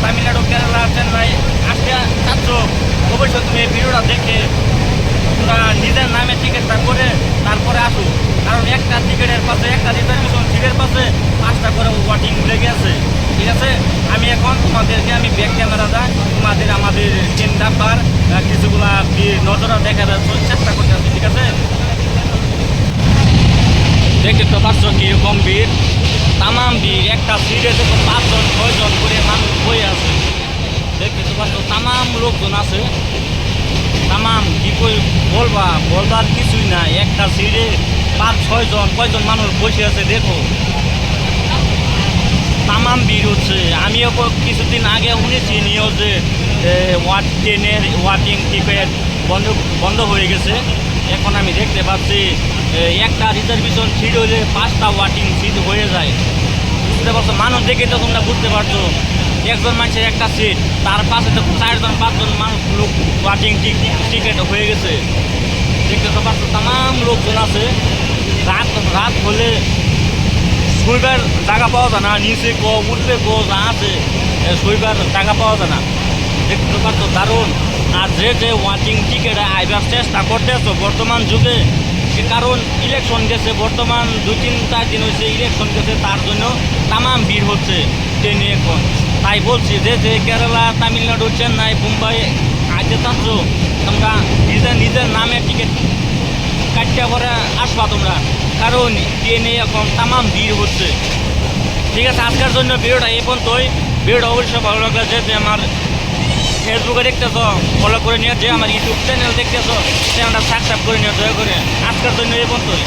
তামিলনাড়ু, কেরালা, চেন্নাই আসতে চাচ্ছ, অবশ্যই তুমি এই ভিডিওটা দেখে তোমরা নিজের নামে টিকিটটা করে তারপরে আসো। কারণ একটা টিকিটের পাশে, একটা রিজার্ভেশন সিটের পাশে 5টা করে ওয়াটিং লেগে আছে। ঠিক আছে, আমি এখন তোমাদেরকে আমি ব্যাক ক্যামেরা দেয় তোমাদের আমাদের ট্রেন নাম্বার কিছুগুলা নজরা দেখার চেষ্টা করতে আছি। ঠিক আছে, দেখতে তো পাচ্ছ কীরকম ভিড়, তামাম ভিড়। একটা সিটে দেখো 5জন 6জন করে মানুষ বয়ে আছে। দেখতে তো পাচ্ছ তামাম লোকজন আছে, তামাম কি কই বলবার কিছুই না। একটা সিটে 5-6 জন, কয়জন মানুষ বসে আছে দেখো, তামাম ভিড় হচ্ছে। আমিও কিছুদিন আগে শুনেছি নিউজে ট্রেনের ওয়াটিং টিকিট বন্ধ হয়ে গেছে। এখন আমি দেখতে পাচ্ছি একটা রিজার্ভেশন সিট হলে 5টা ওয়াটিং সিট হয়ে যায়। বুঝতে পারছো, মানুষ দেখে তো তোমরা বুঝতে পারছো, একজন মানুষের একটা সিট, তার পাশে তো 4-5জন মানুষ লোক ওয়াটিং টিকিট হয়ে গেছে। দেখতে তো পাচ্ছ তামাম লোকজন আছে। রাত হলে শৈবার জায়গা পাওয়া যায় না, নিচে উঠবে যা আছে শৈবার জায়গা পাওয়া যায় না। দেখতে পাচ্ছ দারুণ। আর যে ওয়াচিং টিকিট আইবার চেষ্টা করতেছো বর্তমান যুগে, কারণ ইলেকশন গেছে, বর্তমান 2-3-4 দিন হয়েছে ইলেকশন গেছে, তার জন্য তামাম ভিড় হচ্ছে ট্রেনে এখন। তাই বলছি যে কেরালা, তামিলনাড়ু, চেন্নাই, মুম্বাই আইতে চাচ্ছ, তোমরা নিজের নামে টিকিট কাটতে পরে আসবা তোমরা, কারণ ট্রেনে এখন তামাম ভিড় হচ্ছে। ঠিক আছে, আজকের জন্য ভিডিওটা এই পর্যন্তই। ভিডিওটা অবশ্যই ভালো লাগলে যে আমার ফেসবুকে দেখতেছ ফলো করে নিয়ে, যে আমার ইউটিউব চ্যানেল দেখতেছ চ্যানেলটা সাবস্ক্রাইব করে নিয়ে দয়া করে। আজকের জন্য এই পর্যন্তই।